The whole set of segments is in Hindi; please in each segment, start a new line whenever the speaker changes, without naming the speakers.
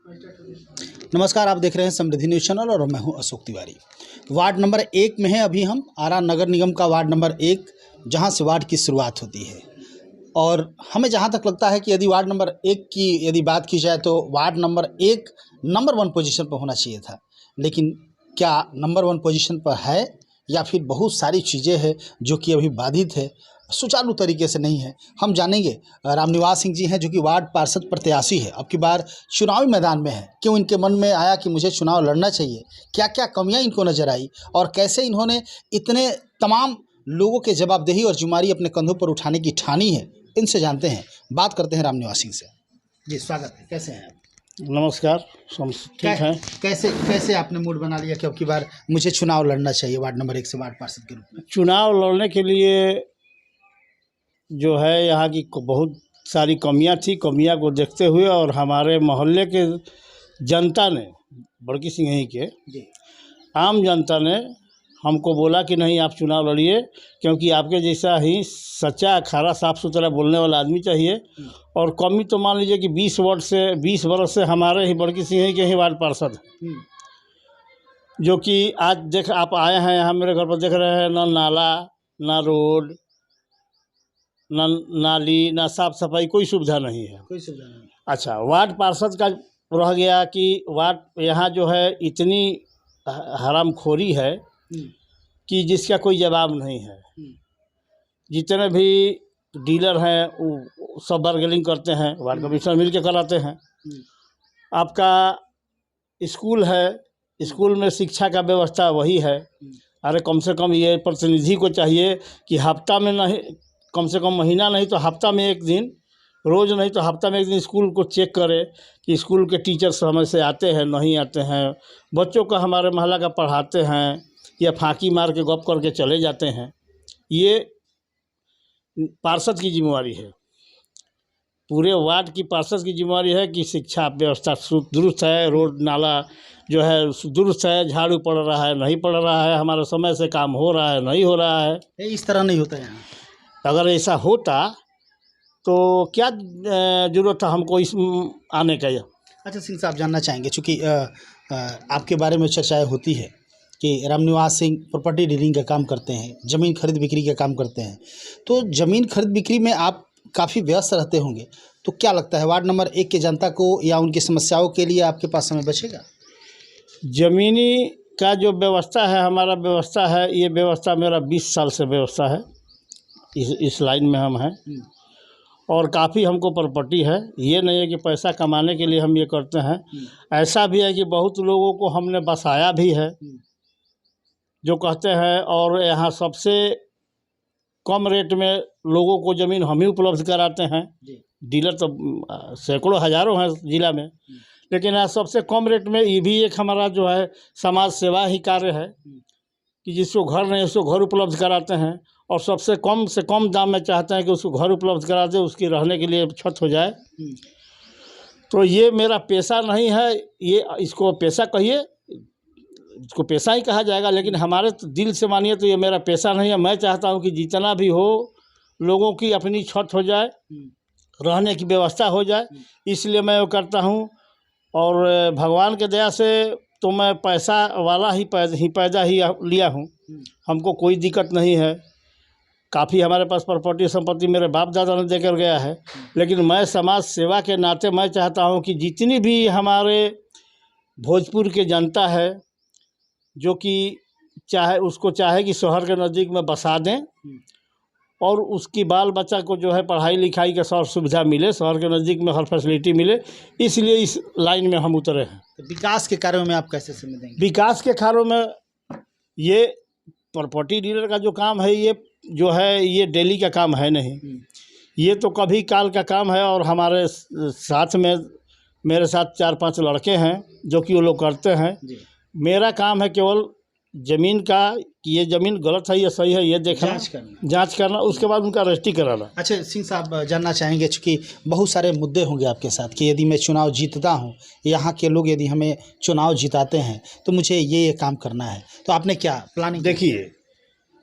नमस्कार, आप देख रहे हैं समृद्धि न्यूज़ चैनल और मैं हूं अशोक तिवारी। वार्ड नंबर 1 में है अभी हम आरा नगर निगम का वार्ड नंबर 1, जहां से वार्ड की शुरुआत होती है। और हमें जहां तक लगता है कि यदि वार्ड नंबर 1 की यदि बात की जाए तो वार्ड नंबर 1 नंबर 1 पोजीशन पर होना चाहिए था। लेकिन क्या नंबर 1 पोजीशन पर है या फिर बहुत सारी चीज़ें हैं जो कि अभी बाधित है, सुचारू तरीके से नहीं है। हम जानेंगे। रामनिवास सिंह जी हैं जो कि वार्ड पार्षद प्रत्याशी है, अब की बार चुनावी मैदान में है। क्यों इनके मन में आया कि मुझे चुनाव लड़ना चाहिए, क्या क्या कमियां इनको नजर आई और कैसे इन्होंने इतने तमाम लोगों के जवाबदेही और जिम्मेदारी अपने कंधों पर उठाने की ठानी है, इनसे जानते हैं। बात करते हैं रामनिवास सिंह से। जी स्वागत है, कैसे हैं आप?
नमस्कार, ठीक है।
कैसे आपने मूड बना लिया कि अब की बार मुझे चुनाव लड़ना चाहिए वार्ड नंबर 1 से वार्ड पार्षद के रूप में?
चुनाव लड़ने के लिए जो है यहाँ की बहुत सारी कमियां थी। कमियां को देखते हुए और हमारे मोहल्ले के जनता ने, बड़की सिंह के
जी
आम जनता ने हमको बोला कि नहीं, आप चुनाव लड़िए, क्योंकि आपके जैसा ही सच्चा खारा साफ़ सुथरा बोलने वाला आदमी चाहिए। और कमी तो मान लीजिए कि 20 वर्ष से हमारे ही बड़की सिंह के ही वार्ड पार्षद हैं, जो कि आज आप आए हैं यहाँ मेरे घर पर, देख रहे हैं ना नाला, ना रोड, ना नाली, ना साफ सफाई, कोई सुविधा नहीं है।
कोई सुविधा नहीं।
अच्छा, वार्ड पार्षद का रह गया कि वार्ड यहाँ जो है इतनी हरामखोरी है कि जिसका कोई जवाब नहीं है। जितने भी डीलर हैं वो सब बार्गेनिंग करते हैं, वार्ड कमिश्नर मिल के कराते हैं। आपका स्कूल है, स्कूल में शिक्षा का व्यवस्था वही है। अरे कम से कम ये प्रतिनिधि को चाहिए कि हफ्ता में नहीं, कम से कम महीना नहीं तो हफ्ता में एक दिन, रोज़ नहीं तो हफ्ता में एक दिन स्कूल को चेक करे कि स्कूल के टीचर समय से आते हैं नहीं आते हैं, बच्चों का हमारे मोहल्ला का पढ़ाते हैं या फांकी मार के गप करके चले जाते हैं। ये पार्षद की जिम्मेवारी है, पूरे वार्ड की पार्षद की जिम्मेवारी है कि शिक्षा व्यवस्था दुरुस्त है, रोड नाला जो है दुरुस्त है, झाड़ू पड़ रहा है नहीं पड़ रहा है, हमारे समय से काम हो रहा है नहीं हो रहा है।
इस तरह नहीं होता यहाँ।
अगर ऐसा होता तो क्या जरूरत था हमको इस आने का।
अच्छा सिंह साहब, जानना चाहेंगे चूँकि आपके बारे में चर्चाएं होती है कि रामनिवास सिंह प्रॉपर्टी डीलिंग का काम करते हैं, ज़मीन खरीद बिक्री का काम करते हैं, तो ज़मीन खरीद बिक्री में आप काफ़ी व्यस्त रहते होंगे, तो क्या लगता है वार्ड नंबर 1 के जनता को या उनकी समस्याओं के लिए आपके पास समय बचेगा?
ज़मीनी का जो व्यवस्था है, हमारा व्यवस्था है, ये व्यवस्था मेरा 20 साल से व्यवस्था है, इस लाइन में हम हैं। और काफ़ी हमको प्रॉपर्टी है। ये नहीं है कि पैसा कमाने के लिए हम ये करते हैं, ऐसा भी है कि बहुत लोगों को हमने बसाया भी है जो कहते हैं। और यहाँ सबसे कम रेट में लोगों को ज़मीन हम ही उपलब्ध कराते हैं। डीलर तो सैकड़ों हज़ारों हैं ज़िला में, लेकिन यहाँ सबसे कम रेट में ये भी एक हमारा जो है समाज सेवा ही कार्य है कि जिसको घर नहीं उसको घर उपलब्ध कराते हैं। और सबसे कम से कम दाम में चाहते हैं कि उसको घर उपलब्ध करा दे, उसकी रहने के लिए छत हो जाए। तो ये मेरा पेशा नहीं है, ये इसको पेशा कहिए, इसको पेशा ही कहा जाएगा, लेकिन हमारे तो दिल से मानिए तो ये मेरा पेशा नहीं है। मैं चाहता हूँ कि जितना भी हो लोगों की अपनी छत हो जाए, रहने की व्यवस्था हो जाए, इसलिए मैं वो करता हूँ। और भगवान के दया से तो मैं पैसा वाला ही पैदा लिया हूँ, हमको कोई दिक्कत नहीं है। काफ़ी हमारे पास प्रॉपर्टी संपत्ति मेरे बाप दादा ने देकर गया है, लेकिन मैं समाज सेवा के नाते मैं चाहता हूं कि जितनी भी हमारे भोजपुर के जनता है जो कि चाहे कि शहर के नज़दीक में बसा दें और उसकी बाल बच्चा को जो है पढ़ाई लिखाई का सब सुविधा मिले, शहर के नज़दीक में हर फैसिलिटी मिले, इसलिए इस लाइन में हम उतरे हैं।
तो विकास के कार्यों में आप कैसे समय देंगे?
विकास के कार्यों में ये प्रॉपर्टी डीलर का जो काम है, ये जो है ये डेली का काम है नहीं, ये तो कभी काल का काम है। और हमारे साथ में मेरे साथ 4-5 लड़के हैं जो कि वो लोग करते हैं। मेरा काम है केवल ज़मीन का कि ये ज़मीन गलत है या सही है ये देखना, जांच करना, उसके बाद उनका रजिस्ट्री कराना। अच्छा
सिंह साहब, जानना चाहेंगे चूँकि बहुत सारे मुद्दे होंगे आपके साथ कि यदि मैं चुनाव जीतता हूँ, यहाँ के लोग यदि हमें चुनाव जिताते हैं तो मुझे ये काम करना है, तो आपने क्या प्लानिंग?
देखिए,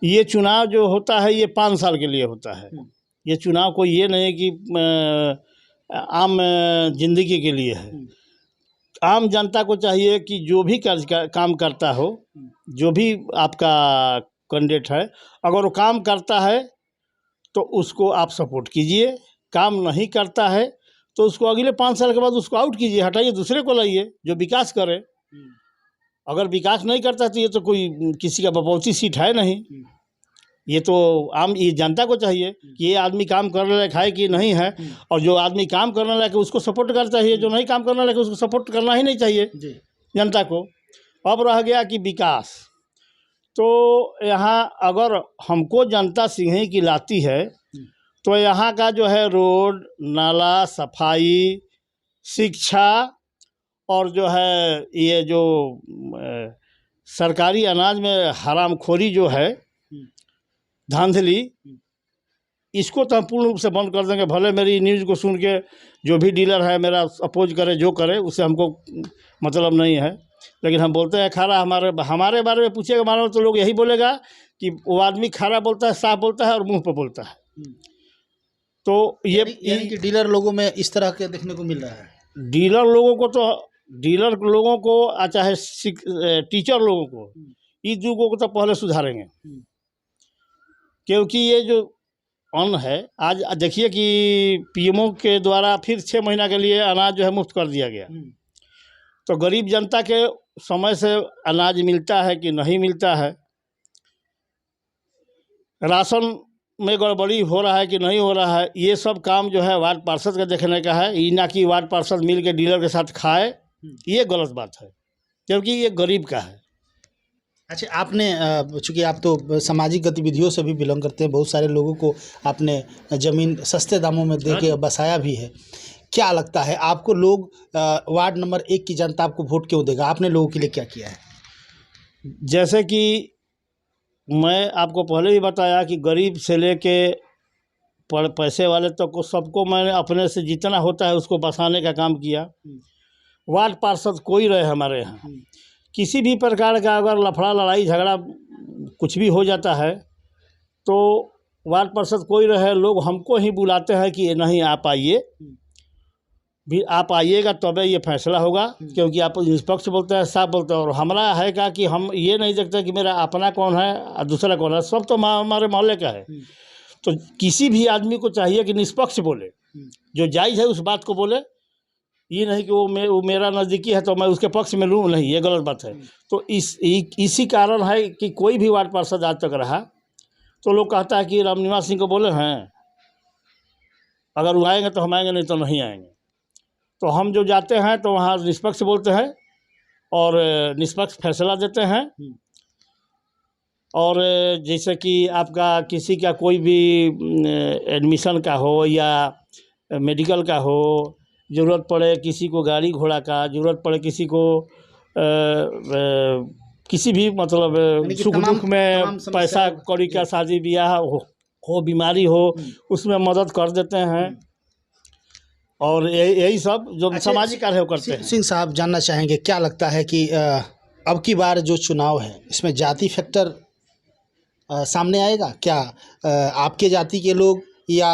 ये चुनाव जो होता है ये 5 साल के लिए होता है। ये चुनाव कोई ये नहीं कि आम जिंदगी के लिए है। आम जनता को चाहिए कि जो भी काम करता हो, जो भी आपका कैंडिडेट है, अगर वो काम करता है तो उसको आप सपोर्ट कीजिए, काम नहीं करता है तो उसको अगले 5 साल के बाद उसको आउट कीजिए, हटाइए, दूसरे को लाइए जो विकास करे। अगर विकास नहीं करता तो ये तो कोई किसी का बपौती सीट है नहीं। ये तो ये जनता को चाहिए कि ये आदमी काम करने लायक है कि नहीं है, और जो आदमी काम करने लायक है उसको सपोर्ट करना चाहिए, जो नहीं काम करने लायक है उसको सपोर्ट करना ही नहीं चाहिए जनता को। अब रह गया कि विकास, तो यहाँ अगर हमको जनता सिंघी की लाती है तो यहाँ का जो है रोड, नाला, सफाई, शिक्षा और जो है ये जो सरकारी अनाज में हरामखोरी जो है, धांधली, इसको तो हम पूर्ण रूप से बंद कर देंगे। भले मेरी न्यूज़ को सुन के जो भी डीलर है मेरा अपोज करे, जो करे, उससे हमको मतलब नहीं है, लेकिन हम बोलते हैं खारा। हमारे बारे में पूछेगा मानो तो लोग यही बोलेगा कि वो आदमी खारा बोलता है, साफ बोलता है और मुंह पर बोलता है। तो
यानी कि डीलर लोगों में इस तरह के देखने को मिल रहा है।
डीलर लोगों को चाहे टीचर लोगों को, इस लोगों को तो पहले सुधारेंगे, क्योंकि ये जो अन्न है, आज देखिए कि पीएमओ के द्वारा फिर 6 महीना के लिए अनाज जो है मुफ्त कर दिया गया। तो गरीब जनता के समय से अनाज मिलता है कि नहीं मिलता है, राशन में गड़बड़ी हो रहा है कि नहीं हो रहा है, ये सब काम जो है वार्ड पार्षद का देखने का है। ये ना कि वार्ड पार्षद मिल के डीलर के साथ खाए, ये गलत बात है, क्योंकि ये गरीब का है।
अच्छा, आपने चूँकि आप तो सामाजिक गतिविधियों से भी बिलोंग करते हैं, बहुत सारे लोगों को आपने ज़मीन सस्ते दामों में दे के बसाया भी है। क्या लगता है आपको, लोग वार्ड नंबर 1 की जनता आपको वोट क्यों देगा? आपने लोगों के लिए क्या किया है?
जैसे कि मैं आपको पहले ही बताया कि गरीब से लेके पैसे वाले तक को सबको मैंने अपने से जितना होता है उसको बसाने का काम किया। वार्ड पार्षद कोई रहे हमारे यहाँ, किसी भी प्रकार का अगर लफड़ा, लड़ाई, झगड़ा कुछ भी हो जाता है तो वार्ड पार्षद कोई रहे, लोग हमको ही बुलाते हैं कि नहीं आप आइए, भी आप आइएगा तब ये फैसला होगा, क्योंकि आप निष्पक्ष बोलते हैं, साफ बोलते हैं। और हमारा है क्या कि हम ये नहीं देखते कि मेरा अपना कौन है और दूसरा कौन है, सब तो हमारे मोहल्ले का है। तो किसी भी आदमी को चाहिए कि निष्पक्ष बोले, जो जायज़ है उस बात को बोले, ये नहीं कि वो मेरा नज़दीकी है तो मैं उसके पक्ष में लूँ, नहीं, ये गलत बात है। तो इसी कारण है कि कोई भी वार्ड पार्षद आज तक रहा तो लोग कहता है कि रामनिवास सिंह को बोले हैं, अगर वो आएंगे तो हम आएंगे, नहीं तो नहीं आएंगे। तो हम जो जाते हैं तो वहाँ निष्पक्ष बोलते हैं और निष्पक्ष फैसला देते हैं। और जैसे कि आपका किसी का कोई भी एडमिशन का हो या मेडिकल का हो, ज़रूरत पड़े किसी को गाड़ी घोड़ा का, ज़रूरत पड़े किसी को किसी भी मतलब सुख दुख में पैसा कौड़ी का, शादी ब्याह हो, बीमारी हो, उसमें मदद कर देते हैं। और यही सब जो सामाजिक कार्य हो करते हैं।
सिंह साहब, जानना चाहेंगे क्या लगता है कि अब की बार जो चुनाव है इसमें जाति फैक्टर सामने आएगा क्या? आपके जाति के लोग या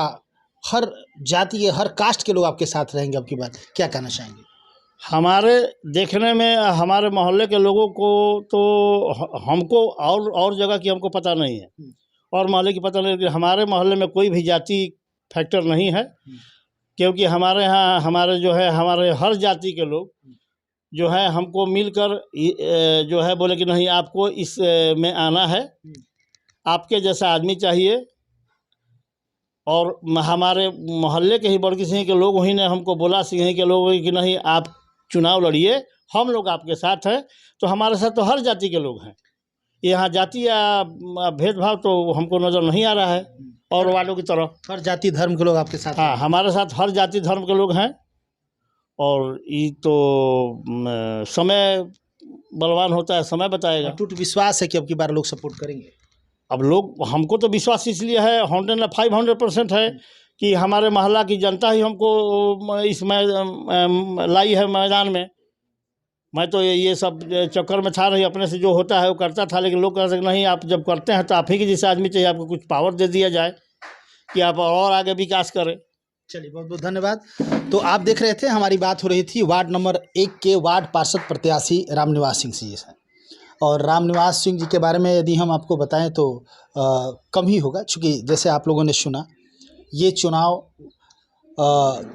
हर जाति के, हर कास्ट के लोग आपके साथ रहेंगे अब की बार? क्या कहना चाहेंगे?
हमारे देखने में हमारे मोहल्ले के लोगों को तो हमको और जगह की हमको पता नहीं है, और मोहल्ले की पता नहीं, लेकिन हमारे मोहल्ले में कोई भी जाति फैक्टर नहीं है, क्योंकि हमारे यहाँ हमारे हर जाति के लोग जो है हमको मिलकर जो है बोले कि नहीं आपको इस में आना है, आपके जैसा आदमी चाहिए। और हमारे मोहल्ले के ही बड़की सिंह के लोग ही ने हमको बोला, सिंह के लोग कि नहीं आप चुनाव लड़िए, हम लोग आपके साथ हैं। तो हमारे साथ तो हर जाति के लोग हैं, यहाँ जाति या भेदभाव तो हमको नज़र नहीं आ रहा है। और वालों की तरह
हर जाति धर्म के लोग आपके साथ?
हाँ, हमारे साथ हर जाति धर्म के लोग हैं। और ये तो समय बलवान होता है, समय बताएगा।
टूट विश्वास है कि अब की बार लोग सपोर्ट करेंगे?
अब लोग, हमको तो विश्वास इसलिए है 500% है कि हमारे मोहल्ला की जनता ही हमको इसमें लाई है मैदान में। मैं तो ये सब चक्कर में था नहीं, अपने से जो होता है वो करता था, लेकिन लोग कहते हैं नहीं आप जब करते हैं तो आप ही के जैसे आदमी चाहिए, आपको कुछ पावर दे दिया जाए कि आप और आगे विकास करें।
चलिए, बहुत बहुत धन्यवाद। तो आप देख रहे थे, हमारी बात हो रही थी वार्ड नंबर 1 के वार्ड पार्षद प्रत्याशी रामनिवास सिंह जी से। और रामनिवास सिंह जी के बारे में यदि हम आपको बताएं तो कम ही होगा, चूँकि जैसे आप लोगों ने सुना, ये चुनाव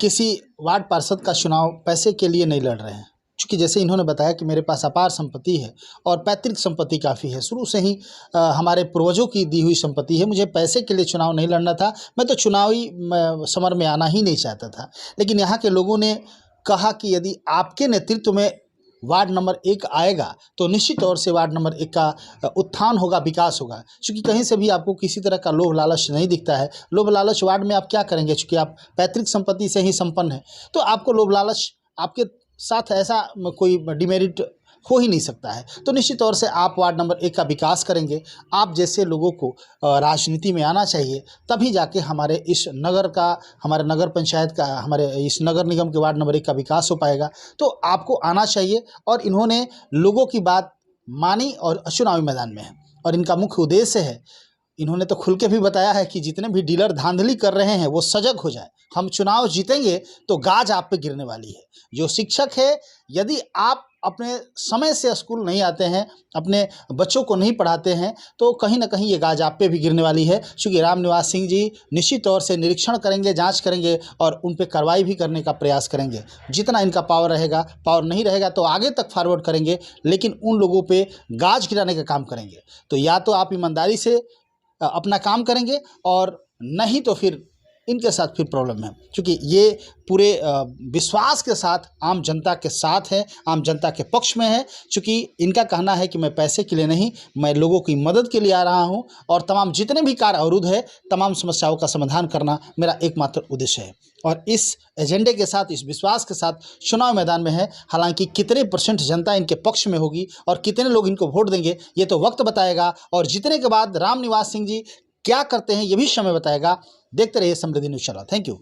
किसी वार्ड पार्षद का चुनाव पैसे के लिए नहीं लड़ रहे हैं। चूँकि जैसे इन्होंने बताया कि मेरे पास अपार संपत्ति है और पैतृक संपत्ति काफ़ी है, शुरू से ही हमारे पूर्वजों की दी हुई संपत्ति है, मुझे पैसे के लिए चुनाव नहीं लड़ना था, मैं तो चुनावी समर में आना ही नहीं चाहता था। लेकिन यहाँ के लोगों ने कहा कि यदि आपके नेतृत्व में वार्ड नंबर 1 आएगा तो निश्चित तौर से वार्ड नंबर 1 का उत्थान होगा, विकास होगा। चूँकि कहीं से भी आपको किसी तरह का लोभ लालच नहीं दिखता है। लोभ लालच वार्ड में आप क्या करेंगे, चूँकि आप पैतृक संपत्ति से ही संपन्न हैं, तो आपको लोभ लालच, आपके साथ ऐसा कोई डिमेरिट हो ही नहीं सकता है। तो निश्चित तौर से आप वार्ड नंबर 1 का विकास करेंगे। आप जैसे लोगों को राजनीति में आना चाहिए, तभी जाके हमारे इस नगर का, हमारे नगर पंचायत का, हमारे इस नगर निगम के वार्ड नंबर 1 का विकास हो पाएगा। तो आपको आना चाहिए। और इन्होंने लोगों की बात मानी और चुनावी मैदान में है। और इनका मुख्य उद्देश्य है, इन्होंने तो खुल के भी बताया है कि जितने भी डीलर धांधली कर रहे हैं वो सजग हो जाए। हम चुनाव जीतेंगे तो गाज आप पे गिरने वाली है। जो शिक्षक है, यदि आप अपने समय से स्कूल नहीं आते हैं, अपने बच्चों को नहीं पढ़ाते हैं, तो कहीं ना कहीं ये गाज आप पे भी गिरने वाली है। क्योंकि रामनिवास सिंह जी निश्चित तौर से निरीक्षण करेंगे, जांच करेंगे और उन पे कार्रवाई भी करने का प्रयास करेंगे। जितना इनका पावर रहेगा, पावर नहीं रहेगा तो आगे तक फॉरवर्ड करेंगे, लेकिन उन लोगों पे गाज गिराने का काम करेंगे। तो या तो आप ईमानदारी से अपना काम करेंगे, और नहीं तो फिर इनके साथ फिर प्रॉब्लम है। क्योंकि ये पूरे विश्वास के साथ आम जनता के साथ है, आम जनता के पक्ष में है। क्योंकि इनका कहना है कि मैं पैसे के लिए नहीं, मैं लोगों की मदद के लिए आ रहा हूं, और तमाम जितने भी कार्य अवरुद्ध है, तमाम समस्याओं का समाधान करना मेरा एकमात्र उद्देश्य है। और इस एजेंडे के साथ, इस विश्वास के साथ चुनाव मैदान में है। हालांकि कितने % जनता इनके पक्ष में होगी और कितने लोग इनको वोट देंगे, ये तो वक्त बताएगा। और जीतने के बाद रामनिवास सिंह जी क्या करते हैं, ये भी समय बताएगा। देखते रहिए समृद्धि न्यूज़ चैनल। Thank you.